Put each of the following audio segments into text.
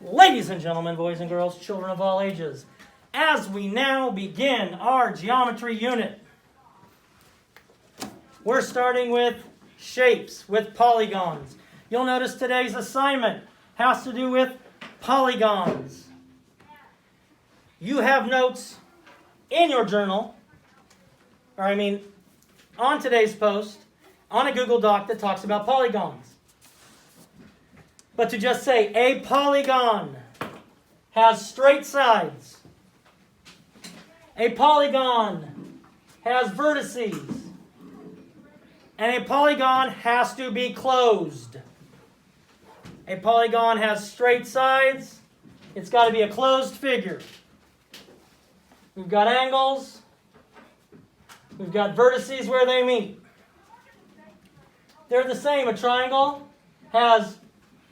Ladies and gentlemen, boys and girls, children of all ages, as we now begin our geometry unit, we're starting with shapes, with polygons. You'll notice today's assignment has to do with polygons. You have notes in your journal, on today's post, on a Google Doc that talks about polygons. But to just say a polygon has straight sides, a polygon has vertices, and a polygon has to be closed. A polygon has straight sides, it's got to be a closed figure. We've got angles, we've got vertices where they meet. They're the same. A triangle has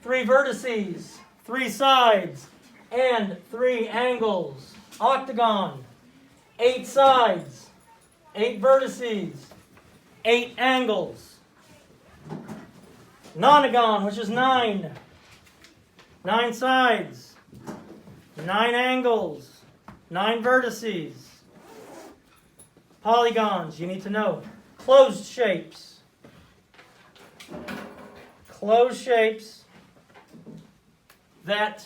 3 vertices, 3 sides, and 3 angles. Octagon, 8 sides, 8 vertices, 8 angles. Nonagon, which is 9. 9 sides, 9 angles, 9 vertices. Polygons, you need to know. Closed shapes. Closed shapes that,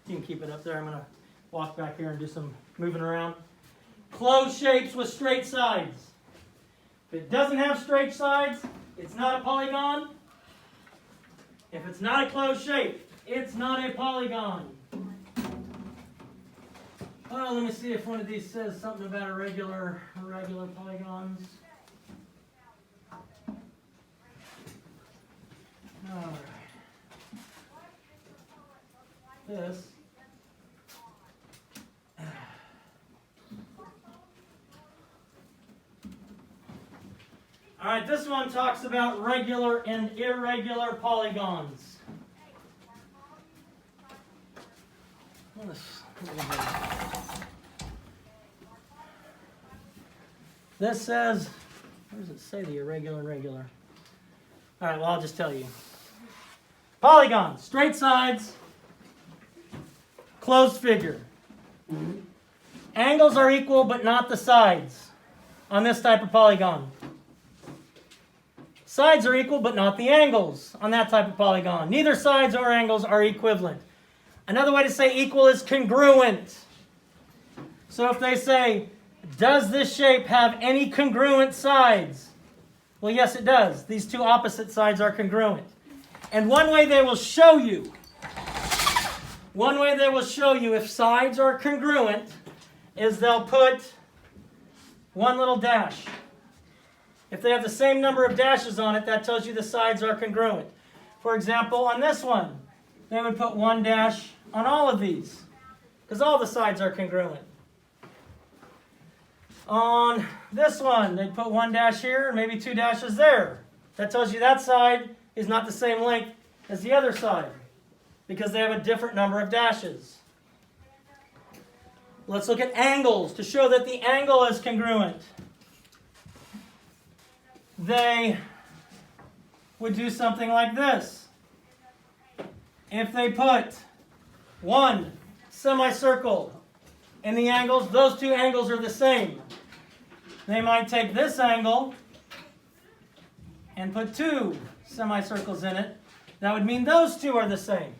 you can keep it up there, I'm going to walk back here and do some moving around. Closed shapes with straight sides. If it doesn't have straight sides, it's not a polygon. If it's not a closed shape, it's not a polygon. Well, let me see if one of these says something about irregular polygons. All right. This. All right, this one talks about regular and irregular polygons. This says, where does it say the irregular and regular? All right, well, I'll just tell you. Polygons, straight sides, closed figure. Angles are equal, but not the sides on this type of polygon. Sides are equal, but not the angles on that type of polygon. Neither sides or angles are equivalent. Another way to say equal is congruent. So if they say, does this shape have any congruent sides? Well, yes, it does. These two opposite sides are congruent. And one way they will show you if sides are congruent is they'll put one little dash. If they have the same number of dashes on it, that tells you the sides are congruent. For example, on this one, they would put 1 dash on all of these, because all the sides are congruent. On this one, they'd put 1 dash here, and maybe 2 dashes there. That tells you that side is not the same length as the other side, because they have a different number of dashes. Let's look at angles to show that the angle is congruent. They would do something like this. If they put 1 semicircle in the angles, those 2 angles are the same. They might take this angle and put 2 semicircles in it. That would mean those 2 are the same.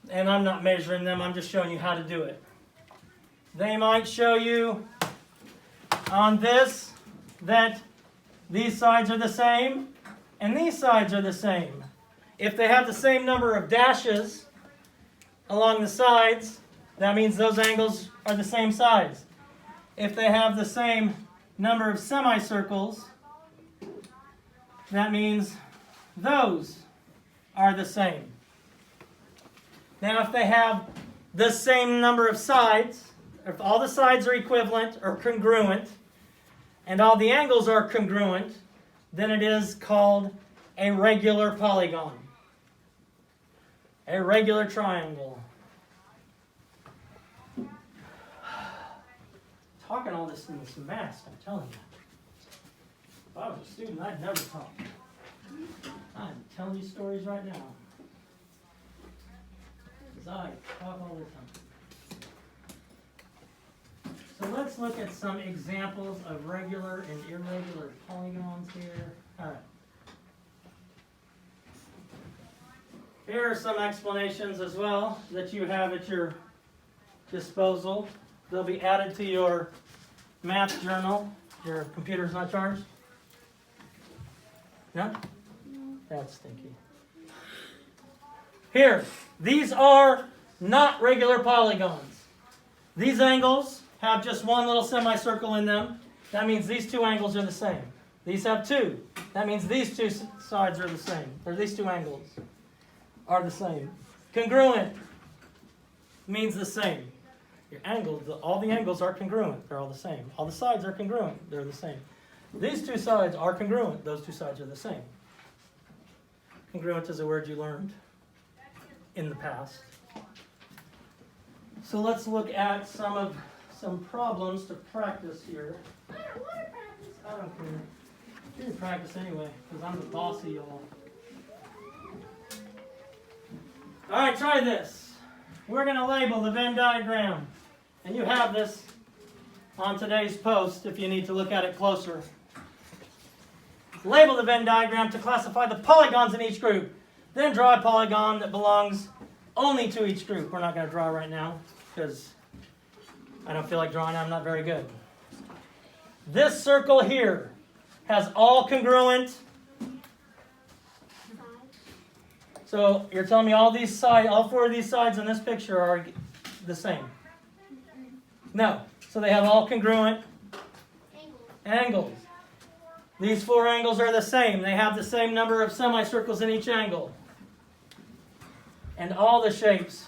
And I'm not measuring them, I'm just showing you how to do it. They might show you on this that these sides are the same and these sides are the same. If they have the same number of dashes along the sides, that means those angles are the same size. If they have the same number of semicircles, that means those are the same. Now, if they have the same number of sides, if all the sides are equivalent or congruent, and all the angles are congruent, then it is called a regular polygon. A regular triangle. Talking all this in this mask, I'm telling you. If I was a student, I'd never talk. I'm telling you stories right now. Talk all the time. So let's look at some examples of regular and irregular polygons here. All right. Here are some explanations as well that you have at your disposal. They'll be added to your math journal. Your computer's not charged? No? That's stinky. Here, these are not regular polygons. These angles have just one little semicircle in them. That means these two angles are the same. These have two. That means these two sides are the same. Or these two angles are the same. Congruent means the same. Your angles, all the angles are congruent. They're all the same. All the sides are congruent. They're the same. These two sides are congruent. Those two sides are the same. Congruent is a word you learned in the past. So let's look at some problems to practice here. I don't care. You can practice anyway, because I'm the boss of y'all. All right, try this. We're going to label the Venn diagram. And you have this on today's post if you need to look at it closer. Label the Venn diagram to classify the polygons in each group. Then draw a polygon that belongs only to each group. We're not going to draw right now because I don't feel like drawing. I'm not very good. This circle here has all congruent. So you're telling me all four of these sides in this picture are the same? No. So they have all congruent angles. These four angles are the same. They have the same number of semicircles in each angle. And all the shapes.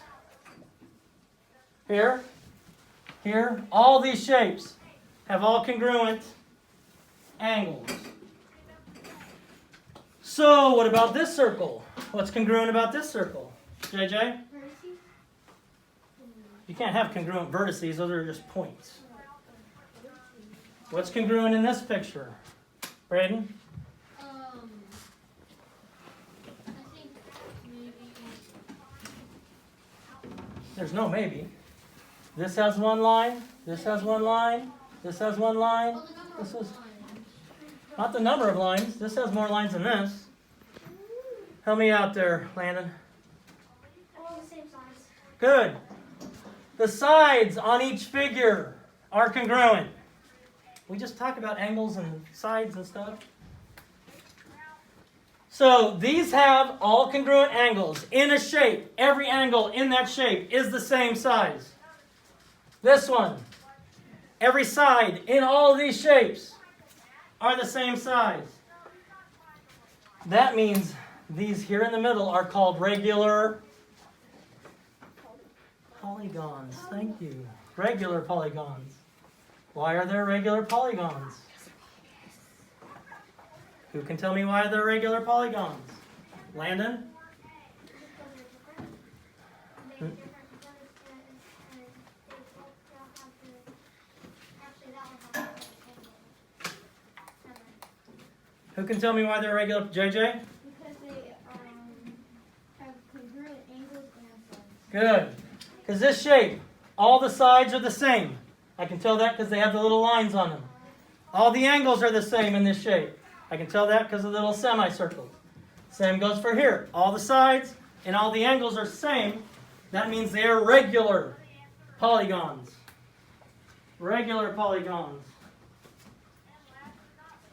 Here, all these shapes have all congruent angles. So what about this circle? What's congruent about this circle? JJ? You can't have congruent vertices. Those are just points. What's congruent in this picture? Braden? I think maybe. There's no maybe. This has one line. This has one line. This has one line. Well, the number This of is lines. not the number of lines. This has more lines than this. Help me out there, Landon. All the same size. Good. The sides on each figure are congruent. We just talked about angles and sides and stuff. So these have all congruent angles in a shape. Every angle in that shape is the same size. This one, every side in all of these shapes are the same size. That means these here in the middle are called regular polygons. Thank you. Regular polygons. Why are there regular polygons? Who can tell me why they're regular polygons? Landon? Who can tell me why they're regular? JJ? Because they have congruent angles and sides. Good. Because this shape, all the sides are the same. I can tell that because they have the little lines on them. All the angles are the same in this shape. I can tell that because of the little semicircles. Same goes for here. All the sides and all the angles are same. That means they are regular polygons. Regular polygons.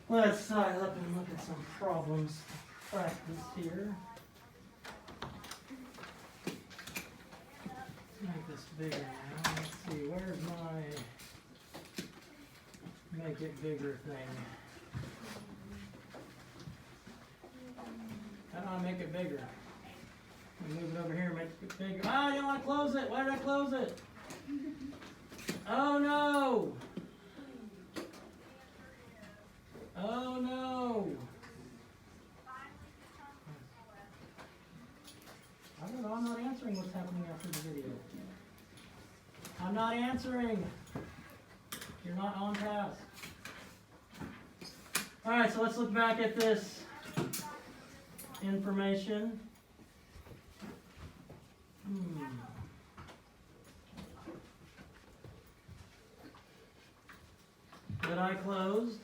Let's side up and look at some problems to practice here. Make this bigger now. Let's see, where's my make it bigger thing? How do I make it bigger? Move it over here, make it bigger. Ah, I don't want to close it. Why did I close it? Oh no! Oh no! I don't know, I'm not answering what's happening after the video. I'm not answering. You're not on task. Alright, so let's look back at this information. that eye closed.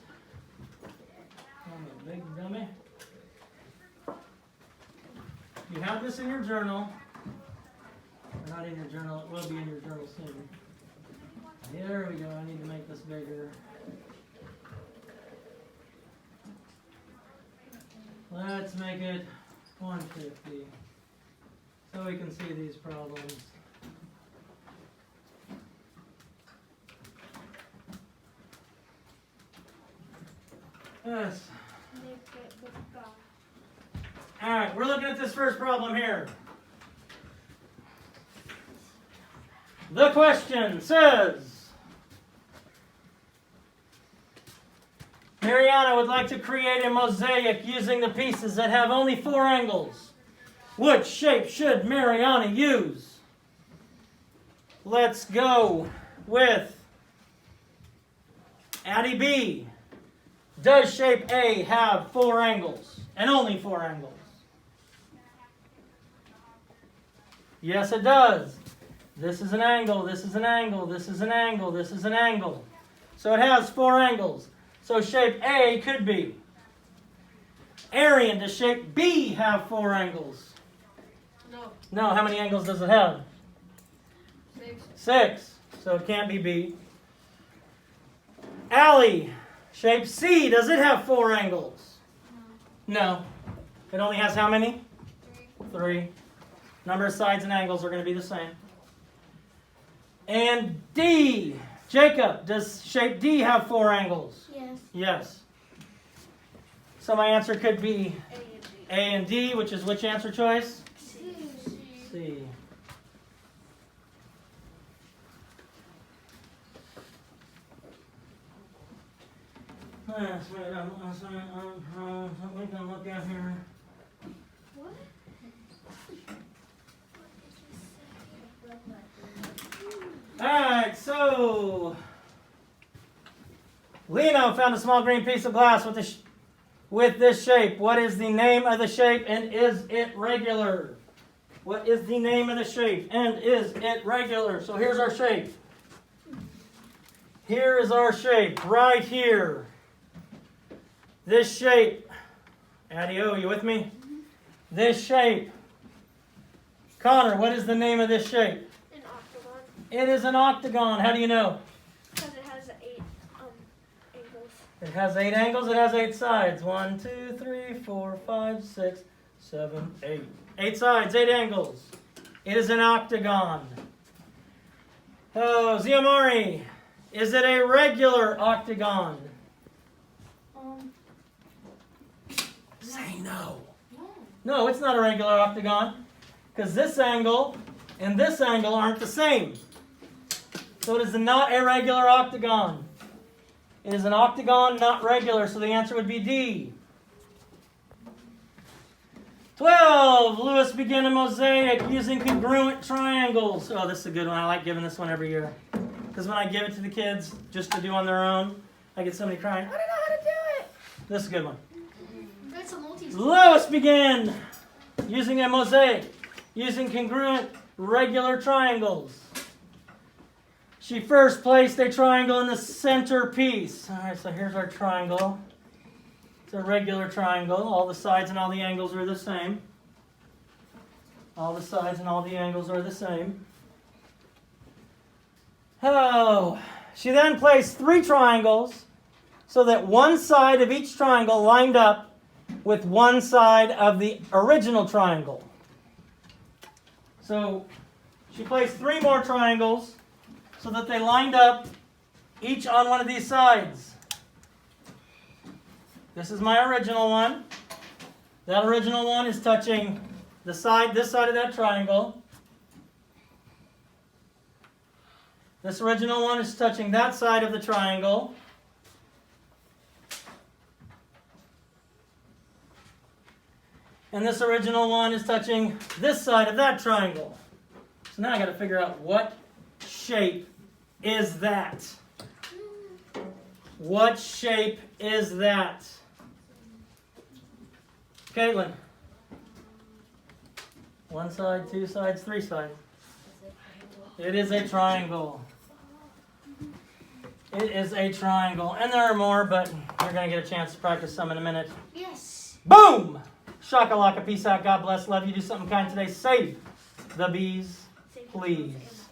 I'm a big dummy. You have this in your journal. Or not in your journal, it will be in your journal soon. There we go, I need to make this bigger. Let's make it 150 so we can see these problems. Yes. Alright, we're looking at this first problem here. The question says, Mariana would like to create a mosaic using the pieces that have only 4 angles. Which shape should Mariana use? Let's go with Addie B. Does shape A have 4 angles? And only 4 angles? Yes, it does. This is an angle, this is an angle, this is an angle, this is an angle. So it has 4 angles. So shape A could be. Arian, does shape B have 4 angles? No. No, how many angles does it have? 6. 6. So it can't be B. Allie, shape C, does it have 4 angles? No. It only has how many? 3. Number of sides and angles are going to be the same. And D, Jacob, does shape D have 4 angles? Yes. Yes. So my answer could be A and D. A and D, which is which answer choice? C. C. Yes, wait, we can look at here. What? Alright, so Lino found a small green piece of glass with this shape. What is the name of the shape and is it regular? What is the name of the shape and is it regular? So here's our shape. Here is our shape right here. This shape. Adio, you with me? This shape. Connor, what is the name of this shape? An octagon. It is an octagon. How do you know? Because it has 8 angles. It has 8 angles. It has 8 sides. 1, 2, 3, 4, 5, 6, 7, 8. 8 sides, 8 angles. It is an octagon. Oh, Ziamari, is it a regular octagon? Say no. No, it's not a regular octagon because this angle and this angle aren't the same. So it is not a regular octagon. It is an octagon, not regular, so the answer would be D. 12. Lewis began a mosaic using congruent triangles. Oh, this is a good one. I like giving this one every year. Because when I give it to the kids just to do on their own, I get somebody crying, I don't know how to do it. This is a good one. That's a Lewis began using a mosaic, using congruent regular triangles. She first placed a triangle in the center piece. All right, so here's our triangle. It's a regular triangle. All the sides and all the angles are the same. All the sides and all the angles are the same. Oh, she then placed 3 triangles so that one side of each triangle lined up with one side of the original triangle. So she placed 3 more triangles so that they lined up each on one of these sides. This is my original one. That original one is touching this side of that triangle. This original one is touching that side of the triangle. And this original one is touching this side of that triangle. So now I got to figure out what shape is that. What shape is that? Caitlin. 1 side, 2 sides, 3 sides. It is a triangle. It is a triangle. And there are more, but you're going to get a chance to practice some in a minute. Yes. Boom! Shakalaka, peace out, God bless, love you, do something kind today. Save the bees, Save the please. animals.